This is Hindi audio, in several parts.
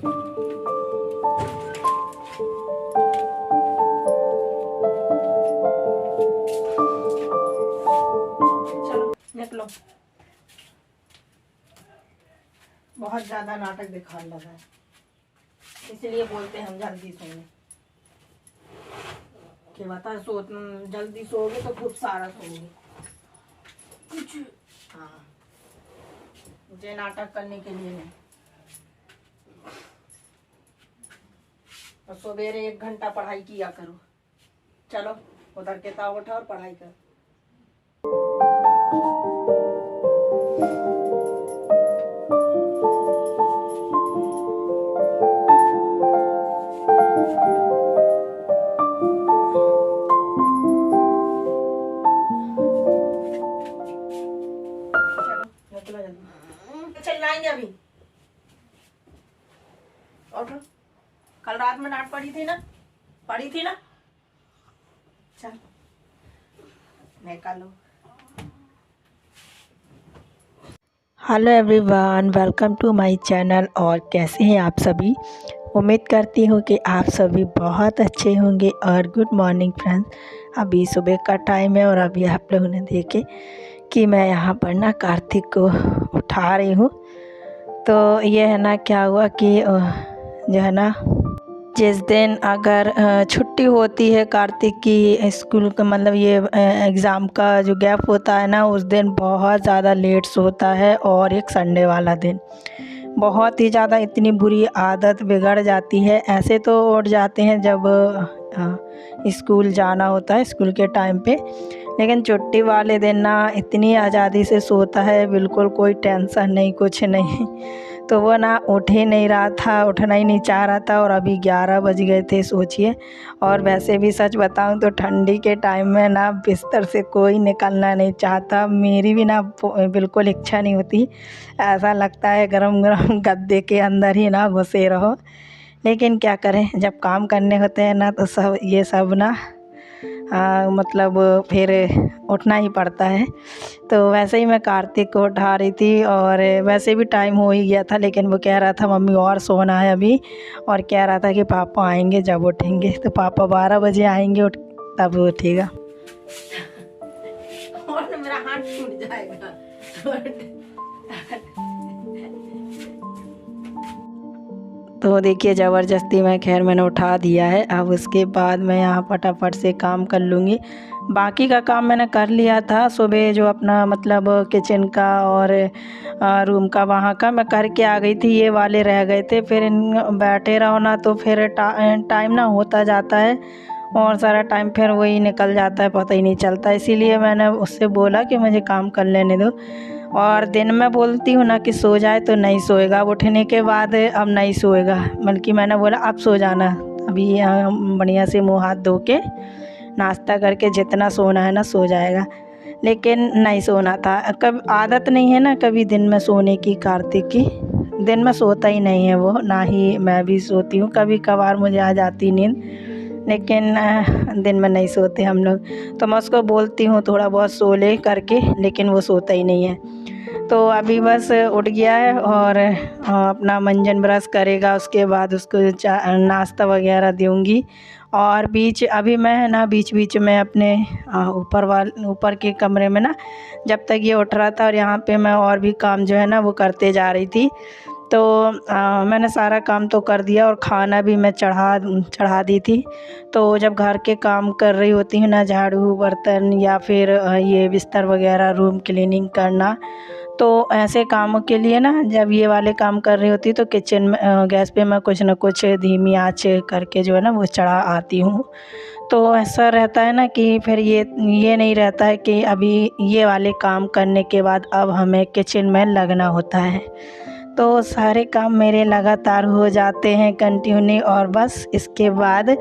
चलो निकलो, बहुत ज्यादा नाटक दिखाने लगा है, इसलिए बोलते हैं हम जल्दी सोने कि बता जल्दी सोओगे तो खूब सारा सोओगे कुछ। हाँ, मुझे नाटक करने के लिए नहीं। और सवेरे 1 घंटा पढ़ाई किया करो। चलो उधर किताब उठा और पढ़ाई कर। चिल्लाएंगे अभी। उठो, कल रात में डांट पड़ी थी ना, चल निकालो। Hello everyone, welcome to my channel. और कैसे हैं आप सभी? उम्मीद करती हूँ कि आप सभी बहुत अच्छे होंगे। और गुड मॉर्निंग फ्रेंड्स, अभी सुबह का टाइम है और अभी आप लोगों ने देखे कि मैं यहाँ पर ना कार्तिक को उठा रही हूँ। तो ये है ना, क्या हुआ कि जो है ना, जिस दिन अगर छुट्टी होती है कार्तिक की स्कूल का, मतलब ये एग्ज़ाम का जो गैप होता है ना, उस दिन बहुत ज़्यादा लेट सोता है। और एक संडे वाला दिन बहुत ही ज़्यादा, इतनी बुरी आदत बिगड़ जाती है। ऐसे तो उठ जाते हैं जब स्कूल जाना होता है, स्कूल के टाइम पे, लेकिन छुट्टी वाले दिन ना इतनी आज़ादी से सोता है, बिल्कुल कोई टेंशन नहीं, कुछ नहीं। तो वो ना उठ ही नहीं रहा था, उठना ही नहीं चाह रहा था। और अभी 11 बज गए थे, सोचिए। और वैसे भी सच बताऊं तो ठंडी के टाइम में ना बिस्तर से कोई निकलना नहीं चाहता। मेरी भी ना बिल्कुल इच्छा नहीं होती, ऐसा लगता है गरम गरम गद्दे के अंदर ही ना घुसे रहो। लेकिन क्या करें, जब काम करने होते हैं ना तो सब ना मतलब फिर उठना ही पड़ता है। तो वैसे ही मैं कार्तिक को उठा रही थी और वैसे भी टाइम हो ही गया था, लेकिन वो कह रहा था मम्मी और सोना है अभी, और कह रहा था कि पापा आएंगे जब उठेंगे। तो पापा 12 बजे आएंगे, तब उठेगा। और मेरा हाथ टूट जाएगा। तो देखिए, ज़बरदस्ती में खैर मैंने उठा दिया है। अब उसके बाद मैं यहाँ फटाफट से काम कर लूँगी। बाकी का काम मैंने कर लिया था सुबह, जो अपना मतलब किचन का और रूम का वहाँ का मैं करके आ गई थी। ये वाले रह गए थे, फिर इन बैठे रहो ना तो फिर टाइम ना होता जाता है और सारा टाइम फिर वही निकल जाता है, पता ही नहीं चलता। इसीलिए मैंने उससे बोला कि मुझे काम कर लेने दो। और दिन में बोलती हूँ ना कि सो जाए तो नहीं सोएगा, अब उठने के बाद अब नहीं सोएगा। बल्कि मैंने बोला अब सो जाना, अभी बढ़िया से मुँह हाथ धो के नाश्ता करके जितना सोना है ना सो जाएगा। लेकिन नहीं सोना था, कब आदत नहीं है ना कभी दिन में सोने की कार्तिक की। दिन में सोता ही नहीं है वो, ना ही मैं भी सोती हूँ। कभी कभार मुझे आ जाती नींद, लेकिन दिन में नहीं सोते हम लोग। तो मैं उसको बोलती हूँ थोड़ा बहुत सो ले करके, लेकिन वो सोता ही नहीं है। तो अभी बस उठ गया है और अपना मंजन ब्रश करेगा, उसके बाद उसको नाश्ता वगैरह दूँगी। और अभी मैं है ना बीच बीच में अपने ऊपर के कमरे में ना, जब तक ये उठ रहा था और यहाँ पे मैं और भी काम जो है ना वो करते जा रही थी। तो मैंने सारा काम तो कर दिया और खाना भी मैं चढ़ा दी थी। तो जब घर के काम कर रही होती हूँ ना, झाड़ू बर्तन या फिर ये बिस्तर वगैरह, रूम क्लीनिंग करना, तो ऐसे कामों के लिए ना जब ये वाले काम कर रही होती तो किचन में गैस पे मैं कुछ न कुछ धीमी आंच करके जो है ना वो चढ़ा आती हूँ। तो ऐसा रहता है ना कि फिर ये नहीं रहता है कि अभी ये वाले काम करने के बाद अब हमें किचन में लगना होता है। तो सारे काम मेरे लगातार हो जाते हैं कंटिन्यू, और बस इसके बाद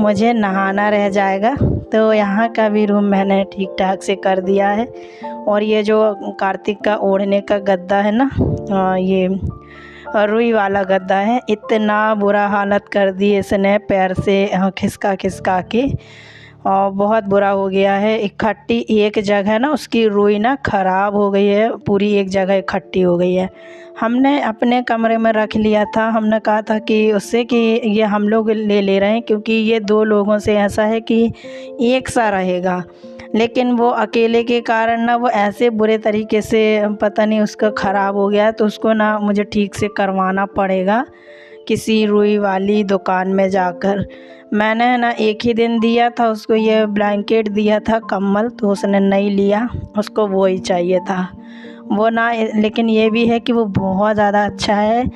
मुझे नहाना रह जाएगा। तो यहाँ का भी रूम मैंने ठीक ठाक से कर दिया है। और ये जो कार्तिक का ओढ़ने का गद्दा है ना, ये रुई वाला गद्दा है, इतना बुरा हालत कर दी इसने पैर से खिसका खिसका के। और बहुत बुरा हो गया है। इकट्ठी एक जगह ना उसकी रुई ना ख़राब हो गई है, पूरी एक जगह इकट्ठी हो गई है। हमने अपने कमरे में रख लिया था, हमने कहा था कि उससे कि ये हम लोग ले रहे हैं क्योंकि ये 2 लोगों से ऐसा है कि एक सा रहेगा, लेकिन वो अकेले के कारण ना वो ऐसे बुरे तरीके से पता नहीं उसका ख़राब हो गया, तो उसको ना मुझे ठीक से करवाना पड़ेगा किसी रुई वाली दुकान में जाकर। मैंने ना एक ही दिन दिया था उसको, ये ब्लैंकेट दिया था कंबल, तो उसने नहीं लिया, उसको वो ही चाहिए था वो ना। लेकिन ये भी है कि वो बहुत ज़्यादा अच्छा है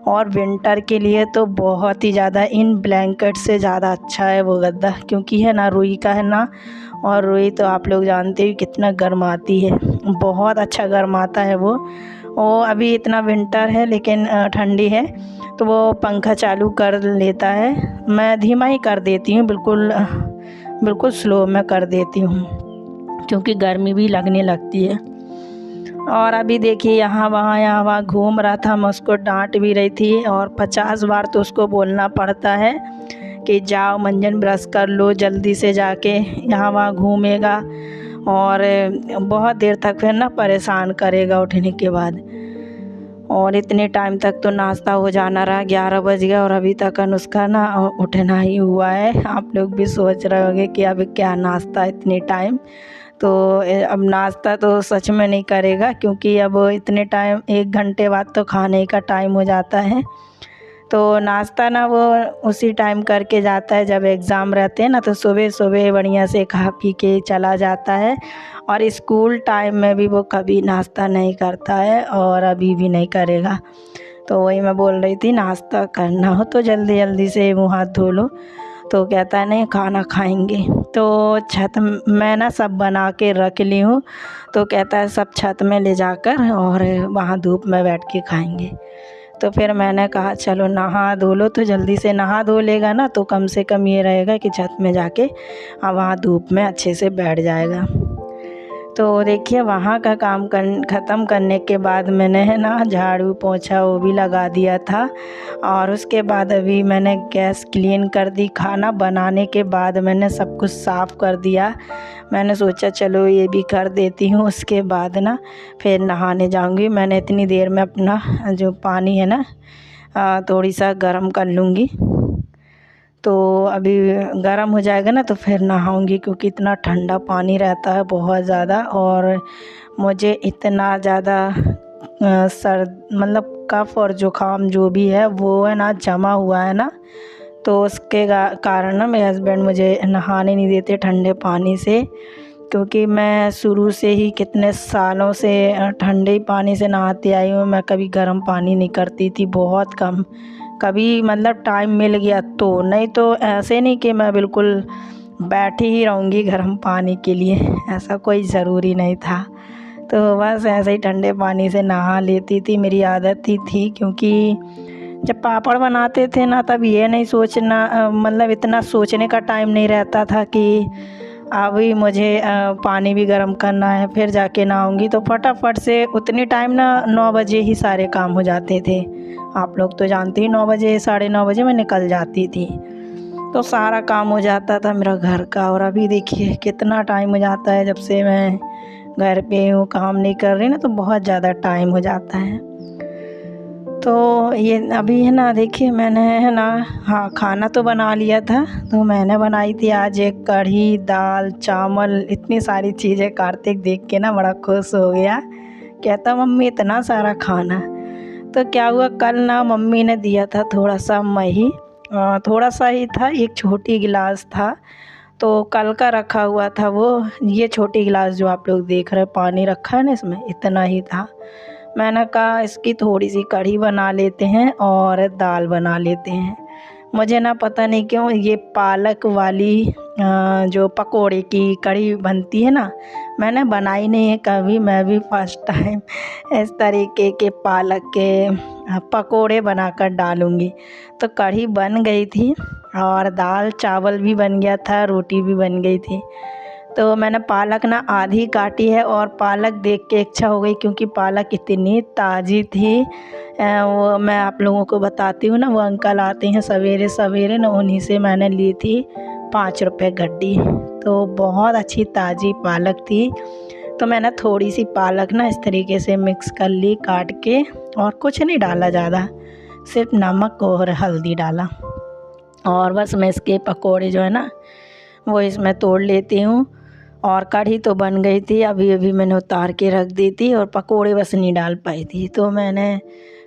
और विंटर के लिए तो बहुत ही ज़्यादा इन ब्लैंकेट से ज़्यादा अच्छा है वो गद्दा, क्योंकि है ना रुई का है ना, और रुई तो आप लोग जानते हो कितना गर्माती है, बहुत अच्छा गर्माता है वो। अभी इतना विंटर है लेकिन ठंडी है, तो वो पंखा चालू कर लेता है। मैं धीमा ही कर देती हूँ, बिल्कुल स्लो में कर देती हूँ क्योंकि गर्मी भी लगने लगती है। और अभी देखिए यहाँ वहाँ घूम रहा था, मैं उसको डांट भी रही थी और 50 बार तो उसको बोलना पड़ता है कि जाओ मंजन ब्रश कर लो जल्दी से, जाके यहाँ वहाँ घूमेगा और बहुत देर तक फिर ना परेशान करेगा उठने के बाद। और इतने टाइम तक तो नाश्ता हो जाना रहा, 11 बज गया और अभी तक उसका ना उठना ही हुआ है। आप लोग भी सोच रहे होंगे कि अब क्या नाश्ता इतने टाइम, तो अब नाश्ता तो सच में नहीं करेगा क्योंकि अब इतने टाइम 1 घंटे बाद तो खाने का टाइम हो जाता है। तो नाश्ता ना वो उसी टाइम करके जाता है जब एग्ज़ाम रहते हैं ना, तो सुबह सुबह बढ़िया से खा पी के चला जाता है। और स्कूल टाइम में भी वो कभी नाश्ता नहीं करता है और अभी भी नहीं करेगा। तो वही मैं बोल रही थी नाश्ता करना हो तो जल्दी जल्दी से मुँह हाथ धो लो, तो कहता है नहीं खाना खाएंगे। तो छत मैं ना सब बना के रख ली हूँ, तो कहता है सब छत में ले जाकर और वहाँ धूप में बैठ के खाएंगे। तो फिर मैंने कहा चलो नहा धो लो, तो जल्दी से नहा धो लेगा ना तो कम से कम ये रहेगा कि छत में जाके वहाँ धूप में अच्छे से बैठ जाएगा। तो देखिए वहाँ का काम ख़त्म करने के बाद मैंने है ना झाड़ू पोंछा वो भी लगा दिया था और उसके बाद अभी मैंने गैस क्लीन कर दी। खाना बनाने के बाद मैंने सब कुछ साफ़ कर दिया। मैंने सोचा चलो ये भी कर देती हूँ, उसके बाद ना फिर नहाने जाऊँगी। मैंने इतनी देर में अपना जो पानी है ना थोड़ी सा गर्म कर लूँगी, तो अभी गर्म हो जाएगा ना तो फिर नहाऊंगी क्योंकि इतना ठंडा पानी रहता है बहुत ज़्यादा। और मुझे इतना ज़्यादा सर मतलब कफ़ और ज़ुकाम जो भी है वो है ना जमा हुआ है ना, तो उसके कारण ना मेरे हस्बैंड मुझे नहाने नहीं देते ठंडे पानी से, क्योंकि मैं शुरू से ही कितने सालों से ठंडे पानी से नहाती आई हूँ। मैं कभी गर्म पानी नहीं करती थी, बहुत कम, कभी मतलब टाइम मिल गया तो, नहीं तो ऐसे नहीं कि मैं बिल्कुल बैठी ही रहूँगी गर्म पानी के लिए, ऐसा कोई ज़रूरी नहीं था। तो बस ऐसे ही ठंडे पानी से नहा लेती थी, मेरी आदत ही थी। क्योंकि जब पापड़ बनाते थे ना तब ये नहीं सोचना मतलब इतना सोचने का टाइम नहीं रहता था कि अभी मुझे पानी भी गर्म करना है फिर जाके नहाऊंगी, तो फटाफट से उतनी टाइम ना 9 बजे ही सारे काम हो जाते थे। आप लोग तो जानते ही 9 बजे 9:30 बजे मैं निकल जाती थी, तो सारा काम हो जाता था मेरा घर का। और अभी देखिए कितना टाइम हो जाता है, जब से मैं घर पे हूँ काम नहीं कर रही ना, तो बहुत ज़्यादा टाइम हो जाता है। तो ये अभी है ना देखिए मैंने है ना हाँ खाना तो बना लिया था। तो मैंने बनाई थी आज एक कढ़ी, दाल, चावल, इतनी सारी चीज़ें। कार्तिक देख के ना बड़ा खुश हो गया, कहता मम्मी इतना सारा खाना। तो क्या हुआ कल ना मम्मी ने दिया था थोड़ा सा मही, थोड़ा सा ही था, एक छोटी गिलास था, तो कल का रखा हुआ था वो। ये छोटी गिलास जो आप लोग देख रहे हैं पानी रखा है ना इसमें, इतना ही था। मैंने कहा इसकी थोड़ी सी कढ़ी बना लेते हैं और दाल बना लेते हैं। मुझे ना पता नहीं क्यों ये पालक वाली जो पकोड़े की कढ़ी बनती है ना, मैंने बनाई नहीं है कभी, मैं भी फर्स्ट टाइम इस तरीके के पालक के पकोड़े बनाकर डालूँगी। तो कढ़ी बन गई थी और दाल चावल भी बन गया था, रोटी भी बन गई थी। तो मैंने पालक ना आधी काटी है और पालक देख के इच्छा हो गई क्योंकि पालक इतनी ताज़ी थी। वो मैं आप लोगों को बताती हूँ ना, वो अंकल आते हैं सवेरे सवेरे ना, उन्हीं से मैंने ली थी 5 रुपए गड्डी। तो बहुत अच्छी ताज़ी पालक थी। तो मैंने थोड़ी सी पालक ना इस तरीके से मिक्स कर ली काट के, और कुछ नहीं डाला ज़्यादा, सिर्फ नमक और हल्दी डाला। और बस मैं इसके पकोड़े जो है ना वो इसमें तोड़ लेती हूँ। और कढ़ी तो बन गई थी, अभी अभी मैंने उतार के रख दी थी, और पकोड़े बस नहीं डाल पाई थी। तो मैंने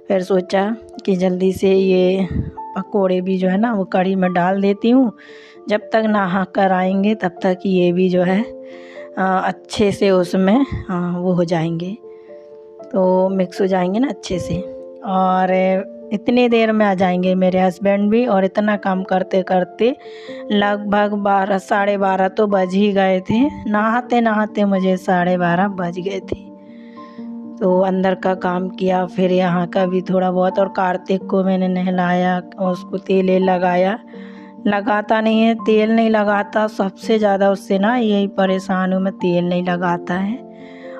फिर सोचा कि जल्दी से ये पकोड़े भी जो है ना वो कढ़ी में डाल देती हूँ। जब तक नहा कर आएंगे तब तक ये भी जो है अच्छे से उसमें वो हो जाएंगे, तो मिक्स हो जाएंगे ना अच्छे से। और इतनी देर में आ जाएंगे मेरे हस्बैंड भी। और इतना काम करते करते लगभग 12 साढ़े 12 तो बज ही गए थे। नहाते नहाते मुझे 12:30 बज गए थे। तो अंदर का काम किया, फिर यहाँ का भी थोड़ा बहुत। और कार्तिक को मैंने नहलाया, उसको तेल लगाया। लगाता नहीं है, तेल नहीं लगाता, सबसे ज़्यादा उससे ना यही परेशान हूँ मैं, तेल नहीं लगाता है।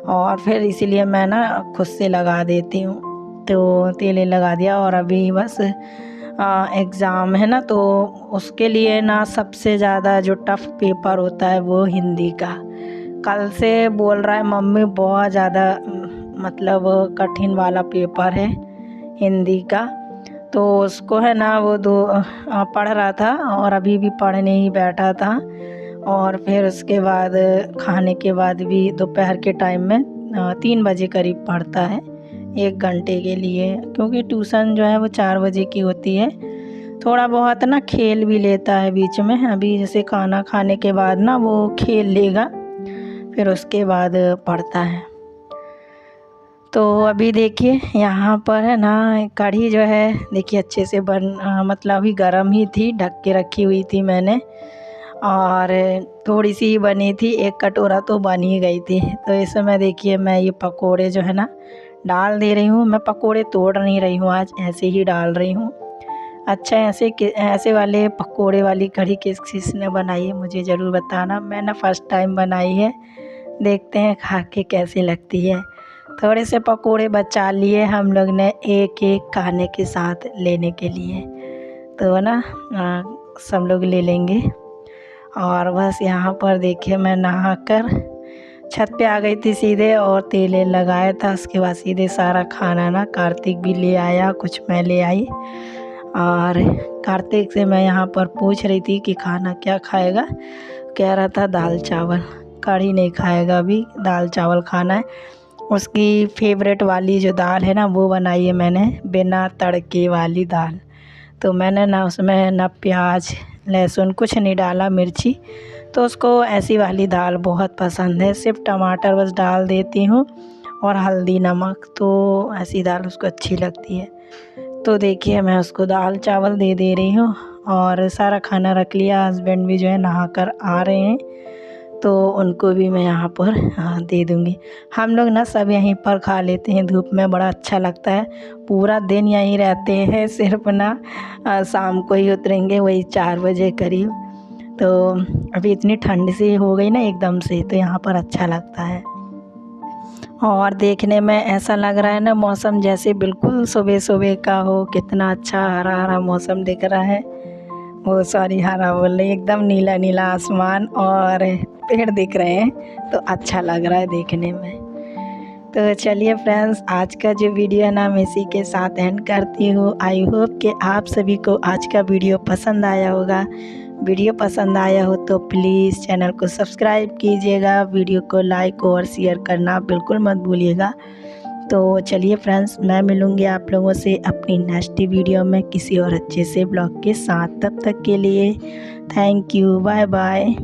और फिर इसीलिए मैं ना खुद से लगा देती हूँ, तो तेल लगा दिया। और अभी बस एग्ज़ाम है ना, तो उसके लिए ना सबसे ज़्यादा जो टफ़ पेपर होता है वो हिंदी का। कल से बोल रहा है मम्मी बहुत ज़्यादा मतलब कठिन वाला पेपर है हिंदी का। तो उसको है ना वो पढ़ रहा था, और अभी भी पढ़ने ही बैठा था। और फिर उसके बाद खाने के बाद भी दोपहर के टाइम में 3 बजे करीब पढ़ता है, 1 घंटे के लिए, क्योंकि ट्यूशन जो है वो 4 बजे की होती है। थोड़ा बहुत ना खेल भी लेता है बीच में। अभी जैसे खाना खाने के बाद ना वो खेल लेगा, फिर उसके बाद पढ़ता है। तो अभी देखिए यहाँ पर है ना कढ़ी जो है, देखिए अच्छे से मतलब अभी गर्म ही थी, ढक के रखी हुई थी मैंने। और थोड़ी सी ही बनी थी, 1 कटोरा तो बन ही गई थी। तो इस समय देखिए मैं ये पकोड़े जो है ना डाल दे रही हूँ। मैं पकोड़े तोड़ नहीं रही हूँ आज, ऐसे ही डाल रही हूँ। अच्छा, ऐसे वाले पकोड़े वाली कढ़ी किसने बनाई है मुझे ज़रूर बताना। मैंने फ़र्स्ट टाइम बनाई है, देखते हैं खा के कैसी लगती है। थोड़े से पकोड़े बचा लिए हम लोग ने, एक एक खाने के साथ लेने के लिए, तो ना सब लोग ले लेंगे। और बस यहाँ पर देखिए मैं नहाकर छत पे आ गई थी सीधे, और तेल लगाया था। उसके बाद सीधे सारा खाना ना कार्तिक भी ले आया, कुछ मैं ले आई। और कार्तिक से मैं यहाँ पर पूछ रही थी कि खाना क्या खाएगा, कह रहा था दाल चावल, कढ़ी नहीं खाएगा, अभी दाल चावल खाना है। उसकी फेवरेट वाली जो दाल है ना वो बनाई है मैंने, बिना तड़के वाली दाल। तो मैंने ना उसमें ना प्याज लहसुन कुछ नहीं डाला, मिर्ची। तो उसको ऐसी वाली दाल बहुत पसंद है, सिर्फ टमाटर बस डाल देती हूँ और हल्दी नमक, तो ऐसी दाल उसको अच्छी लगती है। तो देखिए मैं उसको दाल चावल दे रही हूँ। और सारा खाना रख लिया, हस्बैंड भी जो है नहा कर आ रहे हैं, तो उनको भी मैं यहाँ पर दे दूँगी। हम लोग ना सब यहीं पर खा लेते हैं, धूप में बड़ा अच्छा लगता है। पूरा दिन यहीं रहते हैं, सिर्फ ना शाम को ही उतरेंगे, वही 4 बजे करीब। तो अभी इतनी ठंड सी हो गई ना एकदम से, तो यहाँ पर अच्छा लगता है। और देखने में ऐसा लग रहा है ना मौसम जैसे बिल्कुल सुबह सुबह का हो, कितना अच्छा हरा हरा मौसम दिख रहा है। वो सॉरी हरा बोल रही, एकदम नीला नीला आसमान और पेड़ दिख रहे हैं, तो अच्छा लग रहा है देखने में। तो चलिए फ्रेंड्स, आज का जो वीडियो है ना मैं इसी के साथ एंड करती हूँ। आई होप कि आप सभी को आज का वीडियो पसंद आया होगा। वीडियो पसंद आया हो तो प्लीज़ चैनल को सब्सक्राइब कीजिएगा, वीडियो को लाइक और शेयर करना बिल्कुल मत भूलिएगा। तो चलिए फ्रेंड्स, मैं मिलूँगी आप लोगों से अपनी नेक्स्ट वीडियो में किसी और अच्छे से ब्लॉग के साथ। तब तक के लिए थैंक यू, बाय बाय।